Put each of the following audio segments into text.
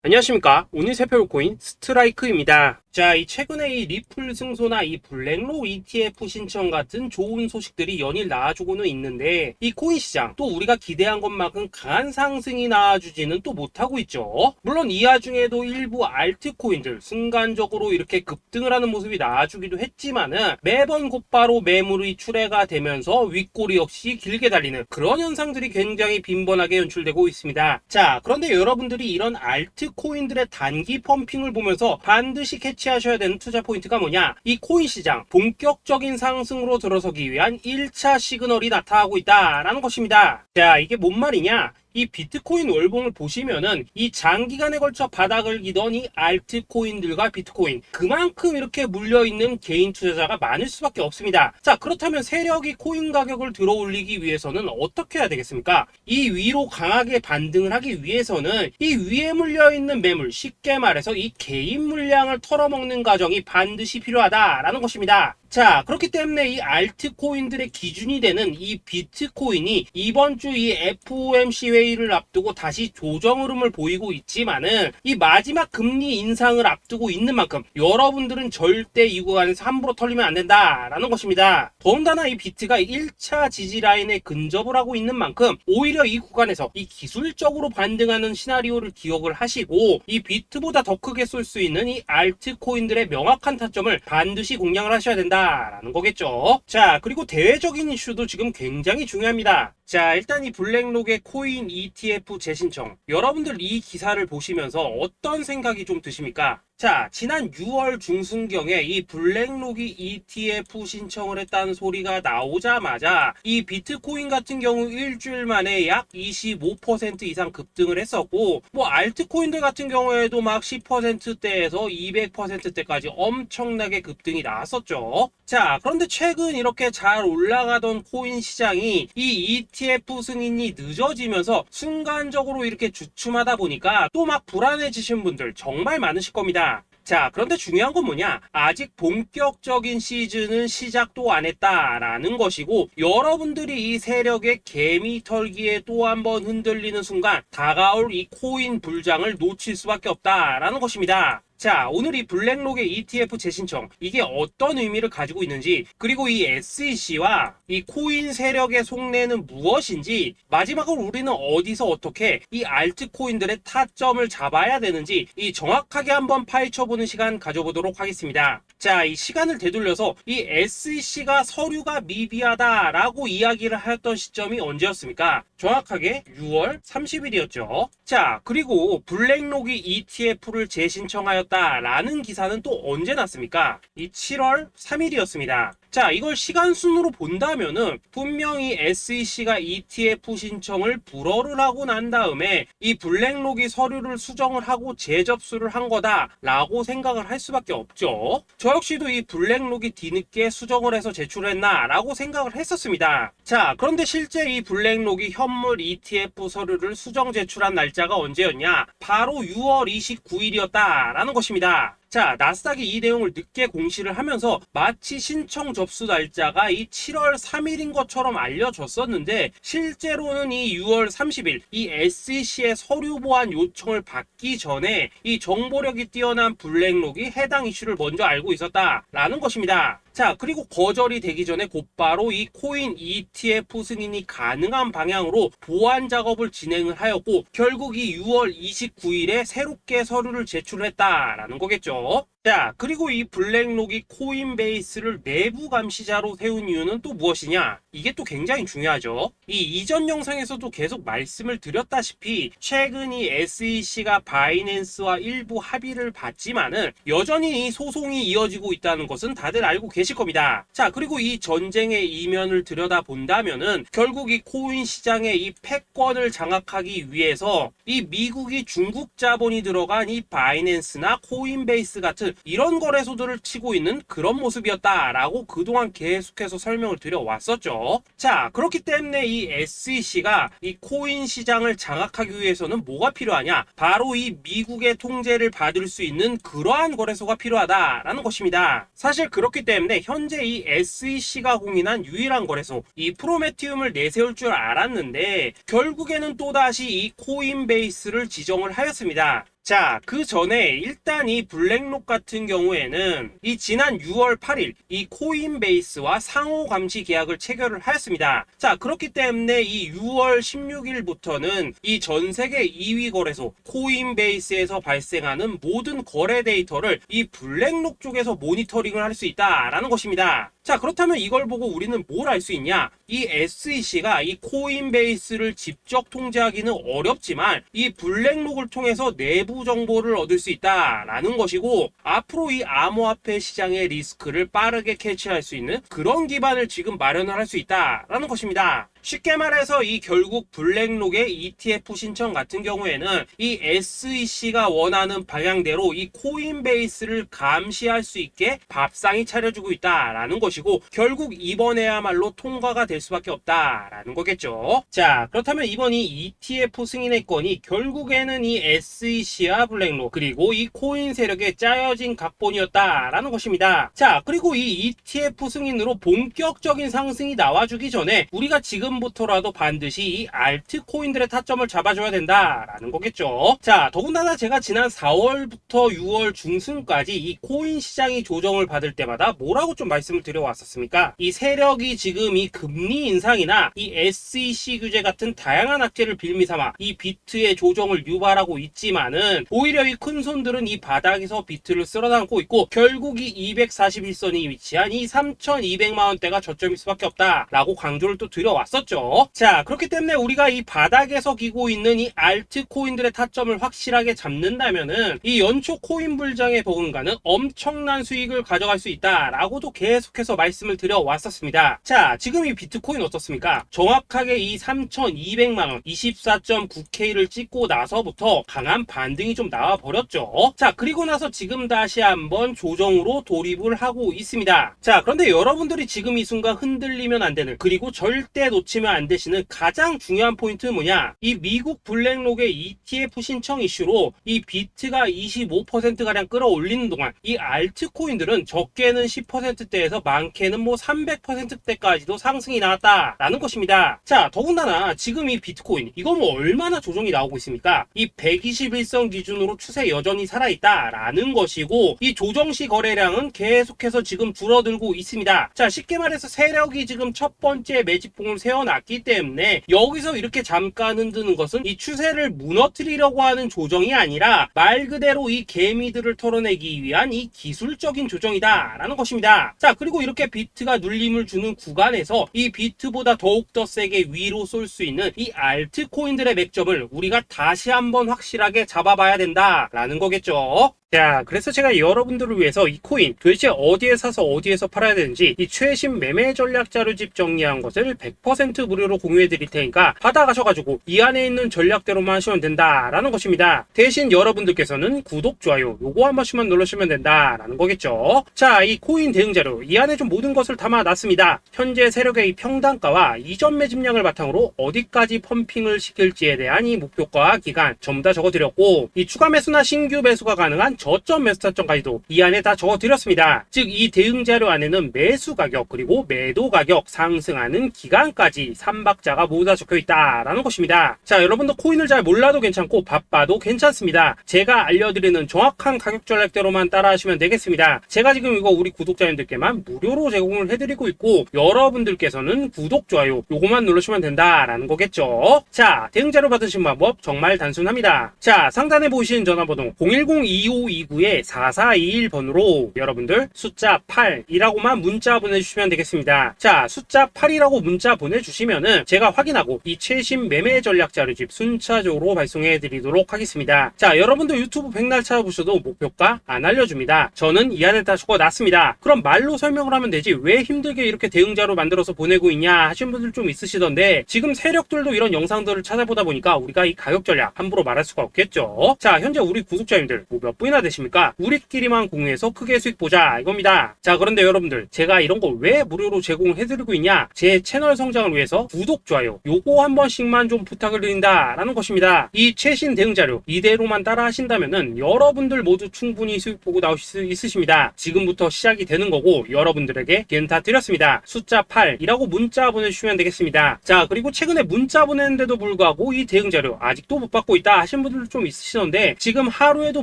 안녕하십니까. 오늘 살펴볼 코인 스트라이크입니다. 자, 이 최근에 이 리플 승소나 이 블랙록 ETF 신청 같은 좋은 소식들이 연일 나와주고는 있는데, 이 코인 시장 또 우리가 기대한 것만큼 강한 상승이 나와주지는 또 못하고 있죠. 물론 이 와중에도 일부 알트코인들 순간적으로 이렇게 급등을 하는 모습이 나와주기도 했지만은 매번 곧바로 매물이 출회가 되면서 윗꼬리 없이 길게 달리는 그런 현상들이 굉장히 빈번하게 연출되고 있습니다. 자, 그런데 여러분들이 이런 알트코인들의 단기 펌핑을 보면서 반드시 캐치하셔야 되는 투자 포인트가 뭐냐? 이 코인 시장 본격적인 상승으로 들어서기 위한 1차 시그널이 나타나고 있다라는 것입니다. 자, 이게 뭔 말이냐? 이 비트코인 월봉을 보시면은 이 장기간에 걸쳐 바닥을 기던 이 알트코인들과 비트코인 그만큼 이렇게 물려있는 개인 투자자가 많을 수밖에 없습니다. 자, 그렇다면 세력이 코인 가격을 들어올리기 위해서는 어떻게 해야 되겠습니까? 이 위로 강하게 반등을 하기 위해서는 이 위에 물려있는 매물, 쉽게 말해서 이 개인 물량을 털어먹는 과정이 반드시 필요하다라는 것입니다. 자, 그렇기 때문에 이 알트코인들의 기준이 되는 이 비트코인이 이번 주 이 FOMC 회의를 앞두고 다시 조정 흐름을 보이고 있지만은 이 마지막 금리 인상을 앞두고 있는 만큼 여러분들은 절대 이 구간에서 함부로 털리면 안 된다라는 것입니다. 더군다나 이 비트가 1차 지지 라인에 근접을 하고 있는 만큼 오히려 이 구간에서 이 기술적으로 반등하는 시나리오를 기억을 하시고 이 비트보다 더 크게 쏠 수 있는 이 알트코인들의 명확한 타점을 반드시 공략을 하셔야 된다 라는 거겠죠. 자, 그리고 대외적인 이슈도 지금 굉장히 중요합니다. 자, 일단 이 블랙록의 코인 ETF 재신청, 여러분들 이 기사를 보시면서 어떤 생각이 좀 드십니까? 자, 지난 6월 중순경에 이 블랙록이 ETF 신청을 했다는 소리가 나오자마자 이 비트코인 같은 경우 일주일 만에 약 25% 이상 급등을 했었고, 뭐 알트코인들 같은 경우에도 막 10%대에서 200%대까지 엄청나게 급등이 나왔었죠. 자, 그런데 최근 이렇게 잘 올라가던 코인 시장이 이 ETF 승인이 늦어지면서 순간적으로 이렇게 주춤하다 보니까 또 막 불안해지신 분들 정말 많으실 겁니다. 자, 그런데 중요한 건 뭐냐? 아직 본격적인 시즌은 시작도 안 했다라는 것이고, 여러분들이 이 세력의 개미 털기에 또 한 번 흔들리는 순간 다가올 이 코인 불장을 놓칠 수밖에 없다라는 것입니다. 자, 오늘 이 블랙록의 ETF 재신청, 이게 어떤 의미를 가지고 있는지, 그리고 이 SEC와 이 코인 세력의 속내는 무엇인지, 마지막으로 우리는 어디서 어떻게 이 알트코인들의 타점을 잡아야 되는지 이 정확하게 한번 파헤쳐보는 시간 가져보도록 하겠습니다. 자, 이 시간을 되돌려서 이 SEC가 서류가 미비하다라고 이야기를 하였던 시점이 언제였습니까? 정확하게 6월 30일이었죠. 자, 그리고 블랙록이 ETF를 재신청하였다라는 기사는 또 언제 났습니까? 이 7월 3일이었습니다. 자, 이걸 시간순으로 본다면은 분명히 SEC가 ETF 신청을 불허를 하고 난 다음에 이 블랙록이 서류를 수정을 하고 재접수를 한 거다라고 생각을 할 수밖에 없죠. 저 역시도 이 블랙록이 뒤늦게 수정을 해서 제출했나라고 생각을 했었습니다. 자, 그런데 실제 이 블랙록이 현물 ETF 서류를 수정 제출한 날짜가 언제였냐? 바로 6월 29일이었다라는 것입니다. 자, 나스닥이 이 내용을 늦게 공시를 하면서 마치 신청 접수 날짜가 이 7월 3일인 것처럼 알려졌었는데, 실제로는 이 6월 30일 이 SEC의 서류 보완 요청을 받기 전에 이 정보력이 뛰어난 블랙록이 해당 이슈를 먼저 알고 있었다라는 것입니다. 자, 그리고 거절이 되기 전에 곧바로 이 코인 ETF 승인이 가능한 방향으로 보완 작업을 진행을 하였고, 결국 이 6월 29일에 새롭게 서류를 제출했다라는 거겠죠. 자, 그리고 이 블랙록이 코인베이스를 내부 감시자로 세운 이유는 또 무엇이냐? 이게 또 굉장히 중요하죠. 이 이전 영상에서도 계속 말씀을 드렸다시피 최근 이 SEC가 바이낸스와 일부 합의를 봤지만은 여전히 이 소송이 이어지고 있다는 것은 다들 알고 계실 겁니다. 자, 그리고 이 전쟁의 이면을 들여다본다면은 결국 이 코인 시장의 이 패권을 장악하기 위해서 이 미국이 중국 자본이 들어간 이 바이낸스나 코인베이스 같은 이런 거래소들을 치고 있는 그런 모습이었다라고 그동안 계속해서 설명을 드려왔었죠. 자, 그렇기 때문에 이 SEC가 이 코인 시장을 장악하기 위해서는 뭐가 필요하냐? 바로 이 미국의 통제를 받을 수 있는 그러한 거래소가 필요하다라는 것입니다. 사실 그렇기 때문에 현재 이 SEC가 공인한 유일한 거래소, 이 프로메티움을 내세울 줄 알았는데 결국에는 또다시 이 코인베이스를 지정을 하였습니다. 자, 그 전에 일단 이 블랙록 같은 경우에는 이 지난 6월 8일 이 코인베이스와 상호 감시 계약을 체결을 하였습니다. 자, 그렇기 때문에 이 6월 16일부터는 이 전 세계 2위 거래소 코인베이스에서 발생하는 모든 거래 데이터를 이 블랙록 쪽에서 모니터링을 할 수 있다라는 것입니다. 자, 그렇다면 이걸 보고 우리는 뭘 알 수 있냐? 이 SEC가 이 코인베이스를 직접 통제하기는 어렵지만 이 블랙록을 통해서 내부 정보를 얻을 수 있다라는 것이고, 앞으로 이 암호화폐 시장의 리스크를 빠르게 캐치할 수 있는 그런 기반을 지금 마련을 할 수 있다라는 것입니다. 쉽게 말해서 이 결국 블랙록의 ETF 신청 같은 경우에는 이 SEC가 원하는 방향대로 이 코인베이스를 감시할 수 있게 밥상이 차려주고 있다라는 것이고, 결국 이번에야말로 통과가 될 수밖에 없다라는 거겠죠. 자, 그렇다면 이번 이 ETF 승인의 건이 결국에는 이 SEC와 블랙록 그리고 이 코인 세력의 짜여진 각본이었다라는 것입니다. 자, 그리고 이 ETF 승인으로 본격적인 상승이 나와주기 전에 우리가 지금부터라도 반드시 이 알트코인들의 타점을 잡아줘야 된다라는 거겠죠. 자, 더군다나 제가 지난 4월부터 6월 중순까지 이 코인 시장이 조정을 받을 때마다 뭐라고 좀 말씀을 드려왔었습니까? 이 세력이 지금 이 금리 인상이나 이 SEC 규제 같은 다양한 악재를 빌미삼아 이 비트의 조정을 유발하고 있지만은 오히려 이 큰손들은 이 바닥에서 비트를 쓸어담고 있고, 결국 이 241선이 위치한 이 3,200만원대가 저점일 수밖에 없다라고 강조를 또 드려왔었죠. 자, 그렇기 때문에 우리가 이 바닥에서 기고 있는 이 알트코인들의 타점을 확실하게 잡는다면은 이 연초 코인 불장의 버금가는 엄청난 수익을 가져갈 수 있다라고도 계속해서 말씀을 드려왔었습니다. 자, 지금 이 비트코인 어떻습니까? 정확하게 이 3,200만원 24.9K를 찍고 나서부터 강한 반등이 좀 나와버렸죠. 자, 그리고 나서 지금 다시 한번 조정으로 돌입을 하고 있습니다. 자, 그런데 여러분들이 지금 이 순간 흔들리면 안 되는, 그리고 절대 놓치면 안 되시는 가장 중요한 포인트는 뭐냐? 이 미국 블랙록의 ETF 신청 이슈로 이 비트가 25%가량 끌어올리는 동안 이 알트코인들은 적게는 10%대에서 많게는 뭐 300%대까지도 상승이 나왔다라는 것입니다. 자, 더군다나 지금 이 비트코인 이거 뭐 얼마나 조정이 나오고 있습니까? 이 121선 기준으로 추세 여전히 살아있다라는 것이고, 이 조정시 거래량은 계속해서 지금 줄어들고 있습니다. 자, 쉽게 말해서 세력이 지금 첫 번째 매집봉을 세워놨기 때문에 여기서 이렇게 잠깐 흔드는 것은 이 추세를 무너뜨리려고 하는 조정이 아니라 말 그대로 이 개미들을 털어내기 위한 이 기술적인 조정이다라는 것입니다. 자, 그리고 이렇게 비트가 눌림을 주는 구간에서 이 비트보다 더욱더 세게 위로 쏠 수 있는 이 알트코인들의 맥점을 우리가 다시 한번 확실하게 잡아봐야 된다라는 거겠죠. 자, 그래서 제가 여러분들을 위해서 이 코인 도대체 어디에 사서 어디에서 팔아야 되는지 이 최신 매매 전략 자료집 정리한 것을 100% 무료로 공유해 드릴 테니까 받아가셔가지고 이 안에 있는 전략대로만 하시면 된다라는 것입니다. 대신 여러분들께서는 구독, 좋아요 요거 한 번씩만 눌러주시면 된다라는 거겠죠. 자, 이 코인 대응 자료 이 안에 좀 모든 것을 담아놨습니다. 현재 세력의 이 평단가와 이전 매집량을 바탕으로 어디까지 펌핑을 시킬지에 대한 이 목표가 기간 전부 다 적어드렸고, 이 추가 매수나 신규 매수가 가능한 저점 매수 타점까지도 이 안에 다 적어드렸습니다. 즉 이 대응 자료 안에는 매수 가격 그리고 매도 가격, 상승하는 기간까지 3박자가 모두 다 적혀있다라는 것입니다. 자, 여러분도 코인을 잘 몰라도 괜찮고 바빠도 괜찮습니다. 제가 알려드리는 정확한 가격 전략대로만 따라하시면 되겠습니다. 제가 지금 이거 우리 구독자님들께만 무료로 제공을 해드리고 있고, 여러분들께서는 구독, 좋아요 요거만 누르시면 된다라는 거겠죠. 자, 대응 자료 받으신 방법 정말 단순합니다. 자, 상단에 보이시는 전화번호 010-2529-4421번으로 여러분들 숫자 8이라고만 문자 보내주시면 되겠습니다. 자, 숫자 8이라고 문자 보내주시면은 제가 확인하고 이 최신 매매 전략 자료집 순차적으로 발송해 드리도록 하겠습니다. 자, 여러분도 유튜브 백날 찾아보셔도 목표가 안 알려줍니다. 저는 이 안에 다 적어놨습니다. 그럼 말로 설명을 하면 되지 왜 힘들게 이렇게 대응자로 만들어서 보내고 있냐 하시는 분들 좀 있으시던데, 지금 세력들도 이런 영상들을 찾아보다 보니까 우리가 이 가격 전략 함부로 말할 수가 없겠죠. 자, 현재 우리 구독자님들 뭐 몇 분이나 되십니까? 우리끼리만 공유해서 크게 수익 보자 이겁니다. 자, 그런데 여러분들 제가 이런 거 왜 무료로 제공해드리고 있냐? 제 채널 성장을 위해서 구독, 좋아요 요거 한 번씩만 좀 부탁을 드린다라는 것입니다. 이 최신 대응 자료 이대로만 따라 하신다면은 여러분들 모두 충분히 수익 보고 나오실 수 있으십니다. 지금부터 시작이 되는 거고 여러분들에게 기회는 다 드렸습니다. 숫자 8이라고 문자 보내주시면 되겠습니다. 자, 그리고 최근에 문자 보냈는데도 불구하고 이 대응 자료 아직도 못 받고 있다 하신 분들도 좀 있으시던데, 지금 하루에도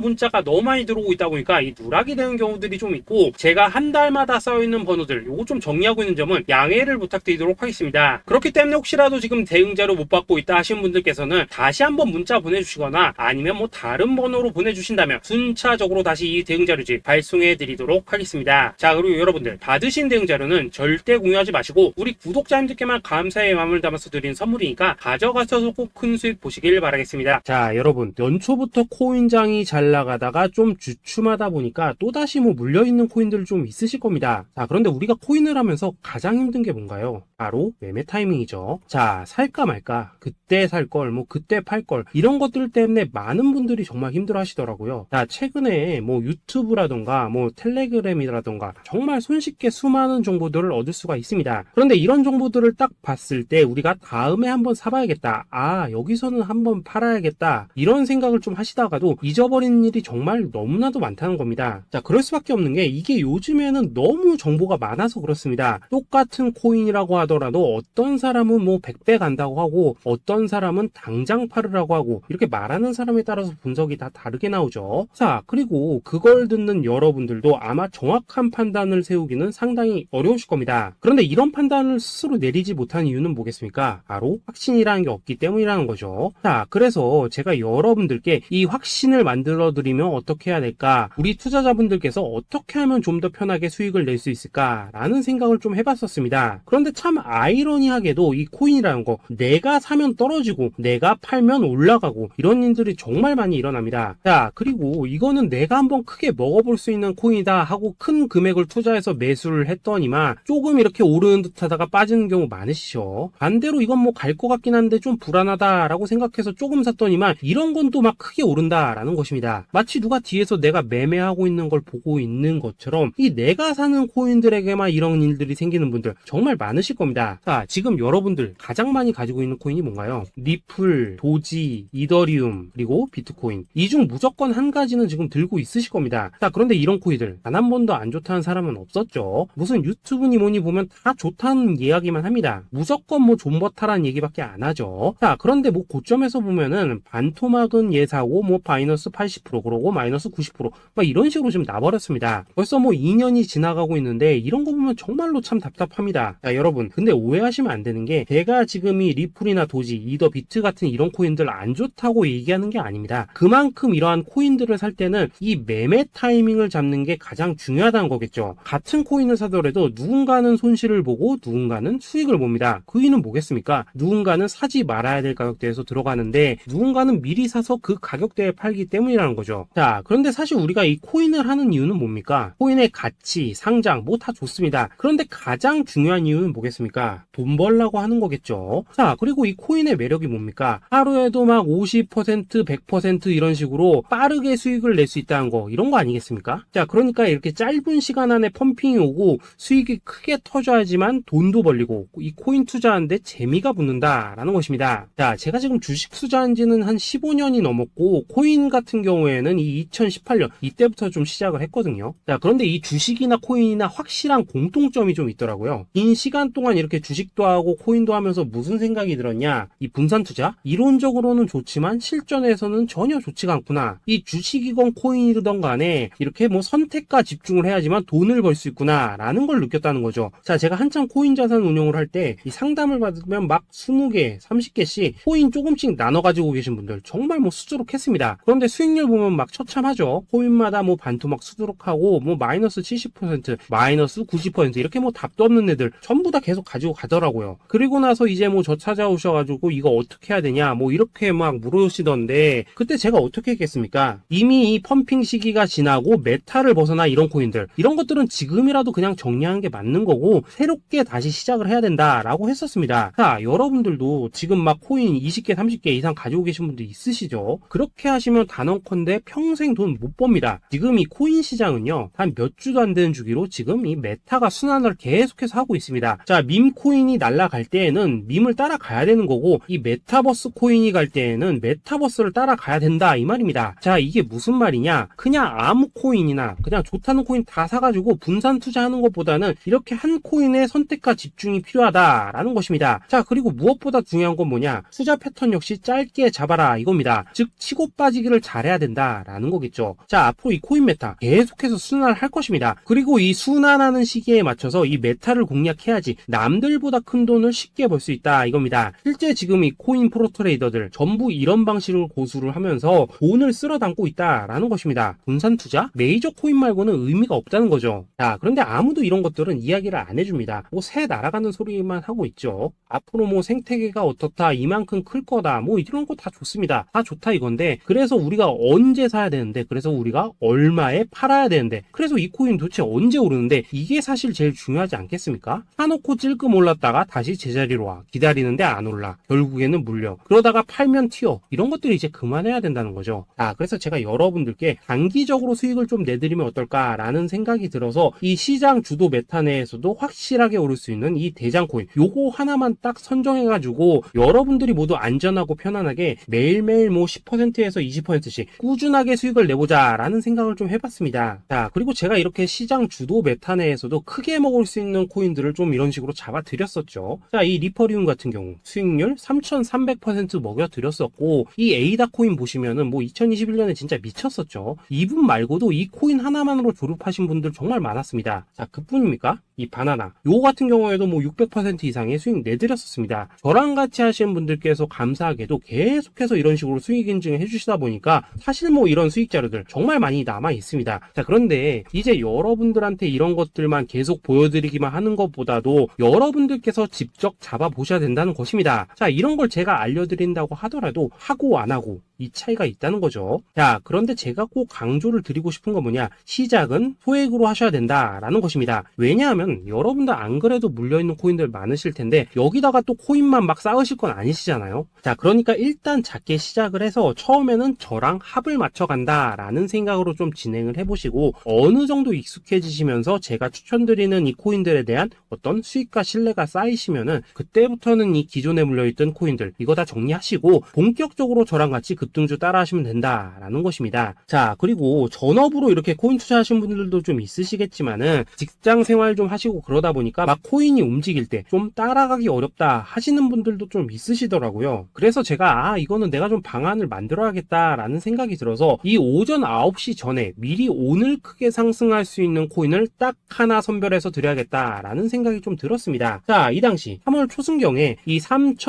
문자가 너무 많이 들어오고 있다 보니까 이 누락이 되는 경우들이 좀 있고, 제가 한 달마다 쌓여있는 번호들 요거 좀 정리하고 있는 점은 양해를 부탁드리도록 하겠습니다. 그렇기 때문에 혹시라도 지금 대응 자료 못 받고 있다 하신 분들께서는 다시 한번 문자 보내주시거나 아니면 뭐 다른 번호로 보내주신다면 순차적으로 다시 이 대응 자료지 발송해 드리도록 하겠습니다. 자, 그리고 여러분들 받으신 대응 자료는 절대 공유하지 마시고 우리 구독자님들께만 감사의 마음을 담아서 드린 선물이니까 가져가셔서 꼭 큰 수익 보시길 바라겠습니다. 자, 여러분 연초부터 코인장이 잘 나가다가 좀 주춤하다 보니까 또다시 뭐 물려있는 코인들 좀 있으실 겁니다. 자, 그런데 우리가 코인을 하면서 가장 힘든 게 뭔가요? 바로 매매 타이밍이죠. 자, 살까 말까, 그때 살 걸, 뭐 그때 팔 걸, 이런 것들 때문에 많은 분들이 정말 힘들어 하시더라고요. 자, 최근에 뭐 유튜브라던가 뭐 텔레그램이라던가 정말 손쉽게 수많은 정보들을 얻을 수가 있습니다. 그런데 이런 정보들을 딱 봤을 때 우리가 다음에 한번 사봐야겠다, 아 여기서는 한번 팔아야겠다, 이런 생각을 좀 하시다가도 잊어버리는 일이 정말 너무나도 많다는 겁니다. 자, 그럴 수밖에 없는 게 이게 요즘에는 너무 정보가 많아서 그렇습니다. 똑같은 코인이라고 하더라도 어떤 사람은 뭐 100배 간다고 하고 어떤 사람은 당장 팔으라고 하고, 이렇게 말하는 사람에 따라서 분석이 다 다르게 나오죠. 자, 그리고 그걸 듣는 여러분들도 아마 정확한 판단을 세우기는 상당히 어려우실 겁니다. 그런데 이런 판단을 스스로 내리지 못한 이유는 뭐겠습니까? 바로 확신이라는 게 없기 때문이라는 거죠. 자, 그래서 제가 여러분들께 이 확신을 만들어 드리면 어떻게 해야 될까, 우리 투자자분들께서 어떻게 하면 좀 더 편하게 수익을 낼 수 있을까 라는 생각을 좀 해봤었습니다. 그런데 참 아이러니하게도 이 코인이라는 거, 내가 사면 떨어지고 내가 팔면 올라가고 이런 일들이 정말 많이 일어납니다. 자, 그리고 이거는 내가 한번 크게 먹어볼 수 있는 코인이다 하고 큰 금액을 투자해서 매수를 했더니만 조금 이렇게 오르는 듯 하다가 빠지는 경우 많으시죠. 반대로 이건 뭐 갈 것 같긴 한데 좀 불안하다 라고 생각해서 조금 샀더니만 이런 건 또 막 크게 오른다 라는 것입니다. 마치 누가 뒤에서 내가 매매하고 있는 걸 보고 있는 것처럼 이 내가 사는 코인들에게만 이런 일들이 생기는 분들 정말 많으실 겁니다. 자, 지금 여러분들 가장 많이 가지고 있는 코인이 뭔가요? 리플, 도지, 이더리움, 그리고 비트코인. 이 중 무조건 한 가지는 지금 들고 있으실 겁니다. 자, 그런데 이런 코인들 단 한 번도 안 좋다는 사람은 없었죠. 무슨 유튜브니 뭐니 보면 다 좋다는 이야기만 합니다. 무조건 뭐 존버타라는 얘기밖에 안 하죠. 자, 그런데 뭐 고점에서 보면은 반토막은 예사고 뭐 마이너스 80% 그러고 마이너스 90% 막 이런 식으로 지금 나버렸습니다. 벌써 뭐 2년이 지나가고 있는데 이런 거 보면 정말로 참 답답합니다. 자, 여러분 근데 오해하시면 안 되는 게, 제가 지금 이 리플이나 도지, 이더, 비트 같은 이런 코인들 안 좋다고 얘기하는 게 아닙니다. 그만큼 이러한 코인들을 살 때는 이 매매 타이밍을 잡는 게 가장 중요하다는 거겠죠. 같은 코인을 사더라도 누군가는 손실을 보고 누군가는 수익을 봅니다. 그 이유는 뭐겠습니까? 누군가는 사지 말아야 될 가격대에서 들어가는데 누군가는 미리 사서 그 가격대에 팔기 때문이라는 거죠. 자, 그런데 사실 우리가 이 코인을 하는 이유는 뭡니까? 코인의 가치, 상장 뭐 다 좋습니다. 그런데 가장 중요한 이유는 뭐겠습니까? 돈 벌라고 하는 거겠죠. 자, 그리고 이 코인의 매력이 뭡니까? 하루에도 막 50%, 100% 이런 식으로 빠르게 수익을 낼 수 있다는 거, 이런 거 아니겠습니까? 자, 그러니까 이렇게 짧은 시간 안에 펌핑이 오고 수익이 크게 터져야지만 돈도 벌리고 이 코인 투자하는데 재미가 붙는다라는 것입니다. 자, 제가 지금 주식 투자한 지는 한 15년이 넘었고 코인 같은 경우에는 이 2018년 이때부터 좀 시작을 했거든요. 자, 그런데 이 주식이나 코인이나 확실한 공통점이 좀 있더라고요. 긴 시간 동안 이렇게 주식도 하고 코인도 하면서 무슨 생각이 들었냐, 이 분산 투자 이론적으로는 좋지만 실전에서는 전혀 좋지가 않구나, 이 주식이건 코인이든 간에 이렇게 뭐 선택과 집중을 해야지만 돈을 벌 수 있구나 라는 걸 느꼈다는 거죠. 자, 제가 한참 코인 자산 운용을 할 때 이 상담을 받으면 막 20개 30개씩 코인 조금씩 나눠 가지고 계신 분들 정말 뭐 수두룩했습니다. 그런데 수익률 보면 막 처참하죠. 코인마다 뭐 반토막 수두룩하고 뭐 마이너스 70% 마이너스 90% 이렇게 뭐 답도 없는 애들 전부 다 계속 가지고 가더라고요. 그리고 나서 이제 뭐 저 찾아오셔가지고 이거 어떻게 해야 되냐 뭐 이렇게 막 물으시던데, 그때 제가 어떻게 했겠습니까? 이미 이 펌핑 시기가 지나고 메타를 벗어나 이런 코인들, 이런 것들은 지금이라도 그냥 정리하는 게 맞는 거고 새롭게 다시 시작을 해야 된다라고 했었습니다. 자, 여러분들도 지금 막 코인 20개 30개 이상 가지고 계신 분들 있으시죠? 그렇게 하시면 단언컨대 평생 돈 못 법니다. 지금 이 코인 시장은요 한 몇 주도 안 되는 주기로 지금 이 메타가 순환을 계속해서 하고 있습니다. 자, 밈 코인이 날아갈 때에는 밈을 따라가야 되는 거고, 이 메타버스 코인이 갈 때에는 메타버스를 따라가야 된다 이 말입니다. 자, 이게 무슨 말이냐? 그냥 아무 코인이나 그냥 좋다는 코인 다 사가지고 분산 투자하는 것보다는 이렇게 한 코인에 선택과 집중이 필요하다라는 것입니다. 자, 그리고 무엇보다 중요한 건 뭐냐? 투자 패턴 역시 짧게 잡아라 이겁니다. 즉 치고 빠지기를 잘해야 된다라는 거겠죠. 자, 앞으로 이 코인 메타 계속해서 순환할 것입니다. 그리고 이 순환하는 시기에 맞춰서 이 메타를 공략해야지 남들보다 큰 돈을 쉽게 벌 수 있다 이겁니다. 실제 지금 이 코인 프로 트레이더들 전부 이런 방식을 고수를 하면서 돈을 쓸어 담고 있다라는 것입니다. 분산 투자? 메이저 코인 말고는 의미가 없다는 거죠. 자, 그런데 아무도 이런 것들은 이야기를 안 해줍니다. 뭐 새 날아가는 소리만 하고 있죠. 앞으로 뭐 생태계가 어떻다, 이만큼 클 거다, 뭐 이런 거 다 좋습니다. 다 좋다 이건데, 그래서 우리가 언제 사야 되는데, 그래서 우리가 얼마에 팔아야 되는데, 그래서 이 코인 도대체 언제 오르는데, 이게 사실 제일 중요하지 않겠습니까? 사놓고 찔끔 올랐다가 다시 제자리로 와. 기다리는데 안 올라. 결국에는 물려. 그러다가 팔면 튀어. 이런 것들이 이제 그만해야 된다는 거죠. 자, 그래서 제가 여러분들께 단기적으로 수익을 좀 내드리면 어떨까라는 생각이 들어서 이 시장 주도 메타 내에서도 확실하게 오를 수 있는 이 대장 코인, 요거 하나만 딱 선정해가지고 여러분들이 모두 안전하고 편안하게 매일매일 뭐 10%에서 20%씩 꾸준하게 수익을 내보자라는 생각을 좀 해봤습니다. 자, 그리고 제가 이렇게 시장 주도 메타 내에서도 크게 먹을 수 있는 코인들을 좀 이런 식으로 잡아드렸었죠. 자, 이 리퍼리움 같은 경우 수익률 3,300% 먹여드렸었고, 이 에이다 코인 보시면은 뭐 2021년에 진짜 미쳤었죠. 이분 말고도 이 코인 하나만으로 졸업하신 분들 정말 많았습니다. 자, 그뿐입니까? 이 바나나 요거 같은 경우에도 뭐 600% 이상의 수익 내드렸었습니다. 저랑 같이 하시는 분들께서 감사하게도 계속해서 이런 식으로 수익 인증을 해주시다 보니까 사실 뭐 이런 수익 자료들 정말 많이 남아 있습니다. 자, 그런데 이제 여러분들한테 이런 것들만 계속 보여드리기만 하는 것보다도 여러분들께서 직접 잡아보셔야 된다는 것입니다. 자, 이런 걸 제가 알려드린다고 하더라도 하고 안 하고 이 차이가 있다는 거죠. 자, 그런데 제가 꼭 강조를 드리고 싶은 건 뭐냐? 시작은 소액으로 하셔야 된다라는 것입니다. 왜냐하면 여러분들 안 그래도 물려있는 코인들 많으실 텐데 여기다가 또 코인만 막 쌓으실 건 아니시잖아요. 자, 그러니까 일단 작게 시작을 해서 처음에는 저랑 합을 맞춰간다라는 생각으로 좀 진행을 해보시고, 어느 정도 익숙해지시면서 제가 추천드리는 이 코인들에 대한 어떤 수익과 신뢰가 쌓이시면은 그때부터는 이 기존에 물려있던 코인들 이거 다 정리하시고 본격적으로 저랑 같이 급등주 따라 하시면 된다라는 것입니다. 자, 그리고 전업으로 이렇게 코인 투자하신 분들도 좀 있으시겠지만은 직장 생활 좀 하시고 그러다 보니까 막 코인이 움직일 때 좀 따라가기 어렵다 하시는 분들도 좀 있으시더라고요. 그래서 제가 이거는 내가 좀 방안을 만들어야겠다라는 생각이 들어서 이 오전 9시 전에 미리 오늘 크게 상승할 수 있는 코인을 딱 하나 선별해서 드려야겠다라는 생각이 좀 들었습니다. 자, 이 당시 3월 초순경에 이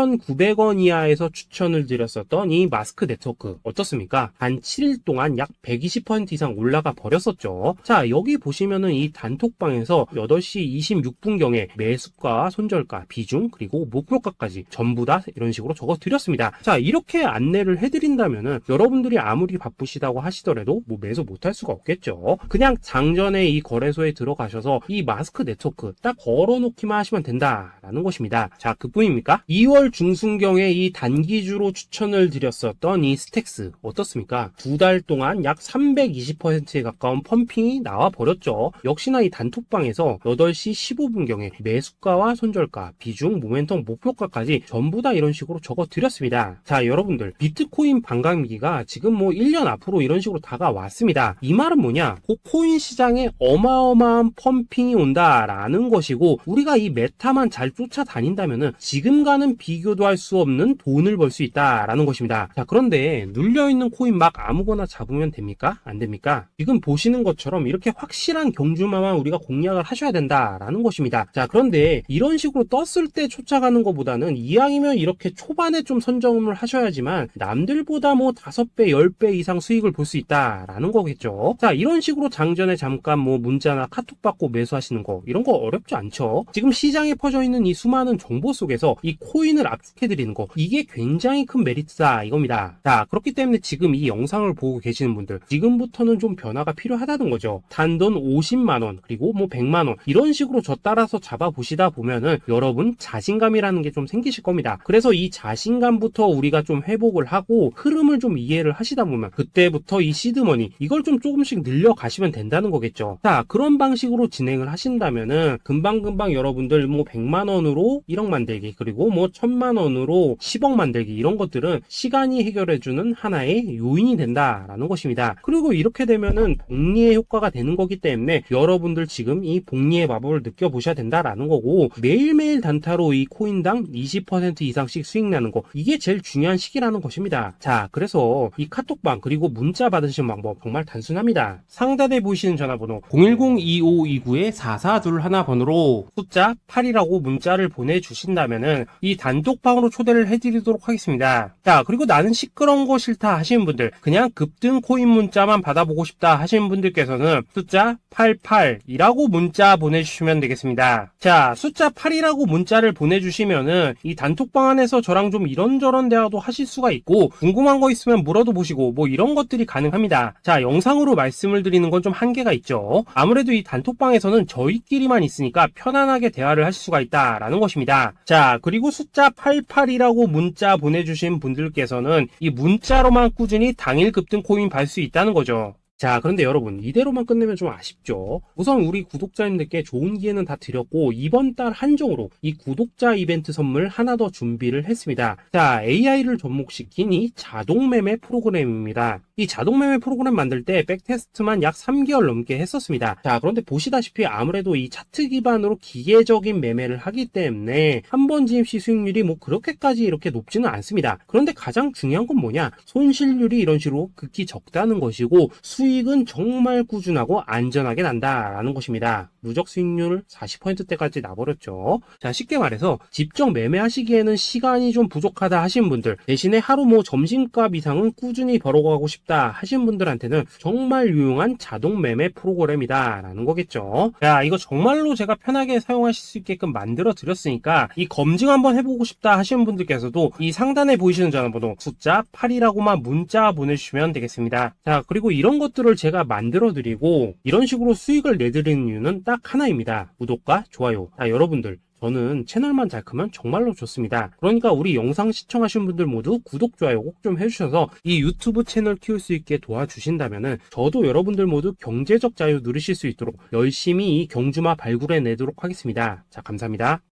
3,900원 이하에서 추천을 드렸었던 이 마스크 네트워크 어떻습니까? 한 7일 동안 약 120% 이상 올라가 버렸었죠. 자, 여기 보시면은 이 단톡방에서 8시 26분경에 매수가, 손절가, 비중, 그리고 목표가까지 전부 다 이런 식으로 적어 드렸습니다. 자, 이렇게 안내를 해드린다면은 여러분들이 아무리 바쁘시다고 하시더라도 뭐 매수 못할 수가 없겠죠. 그냥 장전에 이 거래소에 들어가셔서 이 마스크 네트워크 딱 걸어놓기만 하시면 된다라는 것입니다. 자, 그뿐입니까? 2월 중순경에 이 단기주로 추천을 드렸었던 이 스택스 어떻습니까? 2달 동안 약 320%에 가까운 펌핑이 나와 버렸죠. 역시나 이 단톡방에서 8시 15분경에 매수가와 손절가, 비중, 모멘텀, 목표가까지 전부 다 이런 식으로 적어 드렸습니다. 자, 여러분들 비트코인 반감기가 지금 뭐 1년 앞으로 이런 식으로 다가왔습니다. 이 말은 뭐냐? 그 코인 시장에 어마어마한 펌핑이 온다라는 것이고, 우리가 이 메타만 잘 쫓아다닌다면은 지금과는 비교도 할 수 없는 돈을 벌 수 있다라는 것입니다. 자, 그런데 눌려있는 코인 막 아무거나 잡으면 됩니까? 안 됩니까? 지금 보시는 것처럼 이렇게 확실한 경주마만 우리가 공략을 하셔야 된다라는 것입니다. 자, 그런데 이런 식으로 떴을 때 쫓아가는 것보다는 이왕이면 이렇게 초반에 좀 선점을 하셔야지만 남들보다 뭐 5배, 10배 이상 수익을 볼 수 있다라는 거겠죠. 자, 이런 식으로 장전에 잠깐 뭐 문자나 카톡 받고 매수하시는 거 이런 거 어렵지 않죠. 지금 시장에 퍼져 있는 이 수많은 정보 속에서 이 코인을 압축해 드리는 거, 이게 굉장히 큰 메리트다 이겁니다. 자, 자, 그렇기 때문에 지금 이 영상을 보고 계시는 분들, 지금부터는 좀 변화가 필요하다는 거죠. 단돈 50만원, 그리고 뭐 100만원, 이런 식으로 저 따라서 잡아보시다 보면은 여러분 자신감이라는 게 좀 생기실 겁니다. 그래서 이 자신감부터 우리가 좀 회복을 하고 흐름을 좀 이해를 하시다 보면 그때부터 이 시드머니, 이걸 좀 조금씩 늘려가시면 된다는 거겠죠. 자, 그런 방식으로 진행을 하신다면은 금방금방 여러분들 뭐 100만원으로 1억 만들기, 그리고 뭐 1000만원으로 10억 만들기, 이런 것들은 시간이 해결해주는 하나의 요인이 된다라는 것입니다. 그리고 이렇게 되면은 복리의 효과가 되는 거기 때문에 여러분들 지금 이 복리의 마법을 느껴보셔야 된다라는 거고, 매일매일 단타로 이 코인당 20% 이상씩 수익 나는 거, 이게 제일 중요한 시기라는 것입니다. 자, 그래서 이 카톡방 그리고 문자 받으시는 방법 정말 단순합니다. 상단에 보이시는 전화번호 010-2529-4421 번호로 숫자 8이라고 문자를 보내주신다면은 이 단톡방으로 초대를 해드리도록 하겠습니다. 자, 그리고 나는 시끄러운 거 싫다 하시는 분들, 그냥 급등 코인 문자만 받아보고 싶다 하시는 분들께서는 숫자 88이라고 문자 보내주시면 되겠습니다. 자, 숫자 8이라고 문자를 보내주시면은 이 단톡방 안에서 저랑 좀 이런저런 대화도 하실 수가 있고, 궁금한 거 있으면 물어도 보시고 뭐 이런 것들이 가능합니다. 자, 영상으로 말씀을 드리는 건 좀 한계가 있죠. 아무래도 이 단톡방에서는 저희끼리만 있으니까 편안하게 대화를 하실 수가 있다라는 것입니다. 자, 그리고 숫자 88이라고 문자 보내주신 분들께서는 이 문자로만 꾸준히 당일 급등 코인 받을 수 있다는 거죠. 자, 그런데 여러분, 이대로만 끝내면 좀 아쉽죠. 우선 우리 구독자님들께 좋은 기회는 다 드렸고, 이번 달 한정으로 이 구독자 이벤트 선물 하나 더 준비를 했습니다. 자, AI를 접목시킨 이 자동매매 프로그램입니다. 이 자동매매 프로그램 만들 때 백테스트만 약 3개월 넘게 했었습니다. 자, 그런데 보시다시피 아무래도 이 차트 기반으로 기계적인 매매를 하기 때문에 한 번 진입 시 수익률이 뭐 그렇게까지 이렇게 높지는 않습니다. 그런데 가장 중요한 건 뭐냐? 손실률이 이런 식으로 극히 적다는 것이고, 수익은 정말 꾸준하고 안전하게 난다라는 것입니다. 누적 수익률 40%대까지 나버렸죠. 자, 쉽게 말해서 직접 매매하시기에는 시간이 좀 부족하다 하시는 분들, 대신에 하루 뭐 점심값 이상은 꾸준히 벌어가고 싶다 하시는 분들한테는 정말 유용한 자동 매매 프로그램이다 라는 거겠죠. 자, 이거 정말로 제가 편하게 사용하실 수 있게끔 만들어 드렸으니까 이 검증 한번 해보고 싶다 하시는 분들께서도 이 상단에 보이시는 전화번호 숫자 8이라고만 문자 보내주시면 되겠습니다. 자, 그리고 이런 것들을 제가 만들어 드리고 이런 식으로 수익을 내드리는 이유는 딱 하나입니다. 구독과 좋아요. 자, 여러분들, 저는 채널만 잘 크면 정말로 좋습니다. 그러니까 우리 영상 시청하신 분들 모두 구독, 좋아요 꼭 좀 해주셔서 이 유튜브 채널 키울 수 있게 도와주신다면은 저도 여러분들 모두 경제적 자유 누리실 수 있도록 열심히 이 경주마 발굴해 내도록 하겠습니다. 자, 감사합니다.